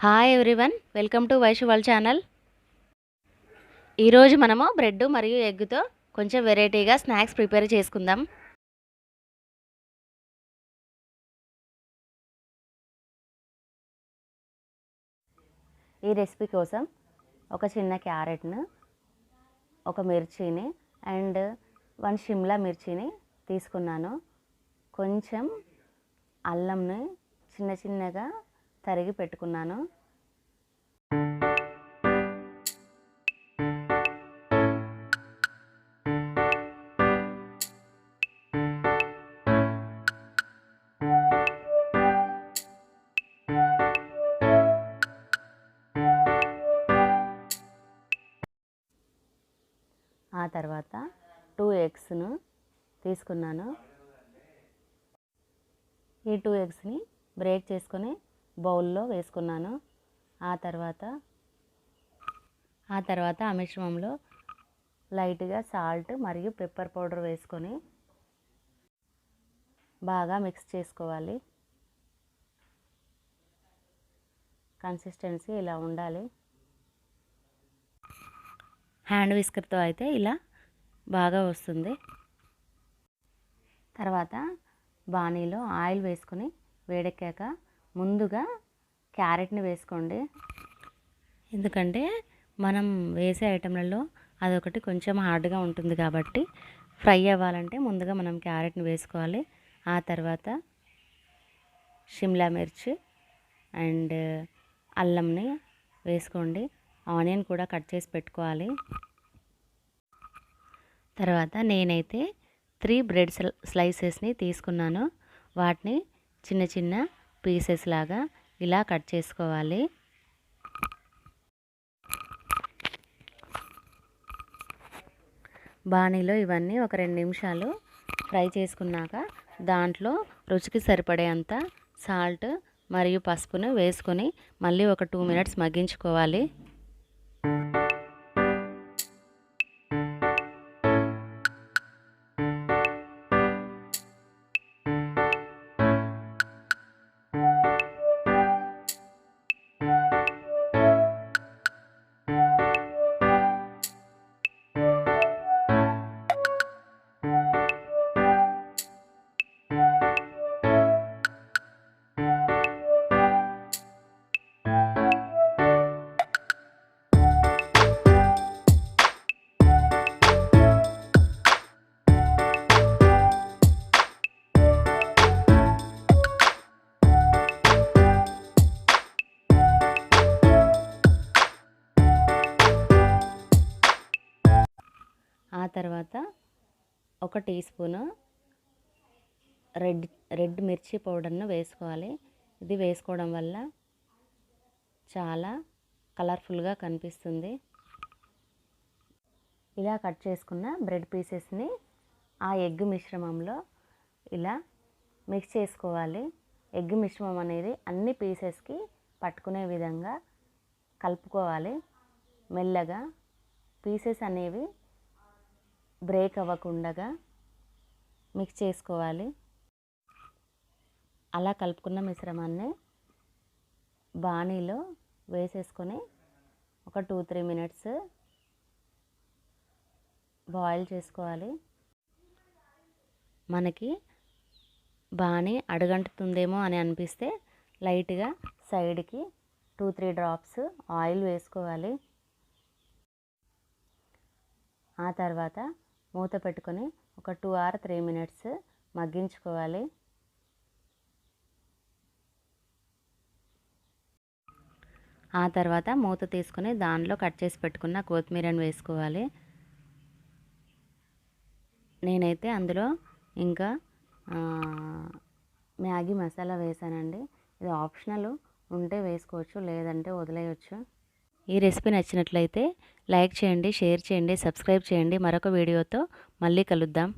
Hi everyone, welcome to Vaishu వాళ్ళ channel. ఈరోజు మనము బ్రెడ్ మరియు ఎగ్తో కొంచెం వెరైటీగా స్నాక్స్ ప్రిపేర్ చేసుకుందాం. ఈ రెసిపీ కోసం ఒక చిన్న క్యారెట్ను, ఒక మిర్చిని అండ్ 1 షిమ్లా మిర్చిని తీసుకున్నాను. కొంచెం అల్లంని చిన్న చిన్నగా తరిగి పెట్టుకున్నాను. ఆ తర్వాత 2 ఎగ్స్ను తీసుకున్నాను. ఈ 2 ఎగ్స్ని బ్రేక్ చేసుకొని బౌల్లో వేసుకున్నాను. ఆ తర్వాత ఆ మిశ్రమంలో లైట్గా సాల్ట్ మరియు పెప్పర్ పౌడర్ వేసుకొని బాగా మిక్స్ చేసుకోవాలి. కన్సిస్టెన్సీ ఇలా ఉండాలి. హ్యాండ్ విస్కర్తో అయితే ఇలా బాగా వస్తుంది. తర్వాత బాణీలో ఆయిల్ వేసుకొని వేడెక్కాక ముందుగా క్యారెట్ని వేసుకోండి. ఎందుకంటే మనం వేసే ఐటెంలలో అదొకటి కొంచెం హార్డ్గా ఉంటుంది కాబట్టి ఫ్రై అవ్వాలంటే ముందుగా మనం క్యారెట్ని వేసుకోవాలి. ఆ తర్వాత షిమ్లా మిర్చి అండ్ అల్లంని వేసుకోండి. ఆనియన్ కూడా కట్ చేసి పెట్టుకోవాలి. తర్వాత నేనైతే 3 బ్రెడ్ స్లైసెస్ని తీసుకున్నాను. వాటిని చిన్న చిన్న పీసెస్ లాగా ఇలా కట్ చేసుకోవాలి. బాణీలో ఇవన్నీ ఒక 2 నిమిషాలు ఫ్రై చేసుకున్నాక దాంట్లో రుచికి సరిపడేంత సాల్ట్ మరియు పసుపును వేసుకొని మళ్ళీ ఒక 2 మినిట్స్ మగ్గించుకోవాలి. ఆ తర్వాత 1 టీ స్పూను రెడ్ మిర్చి పౌడర్ను వేసుకోవాలి. ఇది వేసుకోవడం వల్ల చాలా కలర్ఫుల్గా కనిపిస్తుంది. ఇలా కట్ చేసుకున్న బ్రెడ్ పీసెస్ని ఆ ఎగ్ మిశ్రమంలో ఇలా మిక్స్ చేసుకోవాలి. ఎగ్ మిశ్రమం అనేది అన్ని పీసెస్కి పట్టుకునే విధంగా కలుపుకోవాలి. మెల్లగా పీసెస్ అనేవి బ్రేక్ అవ్వకుండా మిక్స్ చేసుకోవాలి. అలా కలుపుకున్న మిశ్రమాన్ని బాణీలో వేసేసుకొని ఒక 2-3 మినిట్స్ బాయిల్ చేసుకోవాలి. మనకి బాణీ అడుగంటుతుందేమో అని అనిపిస్తే లైట్గా సైడ్కి 2-3 డ్రాప్స్ ఆయిల్ వేసుకోవాలి. ఆ తర్వాత మూత పెట్టుకొని ఒక 2 or 3 మినిట్స్ మగ్గించుకోవాలి. ఆ తర్వాత మూత తీసుకొని దానిలో కట్ చేసి పెట్టుకున్న కొత్తిమీరని వేసుకోవాలి. నేనైతే అందులో ఇంకా మ్యాగీ మసాలా వేసానండి. ఇది ఆప్షనల్, ఉంటే వేసుకోవచ్చు, లేదంటే వదిలేయచ్చు. ఈ రెసిపీ నచ్చినట్లయితే లైక్ చేయండి, షేర్ చేయండి, సబ్స్క్రైబ్ చేయండి. మరొక వీడియోతో మళ్ళీ కలుద్దాం.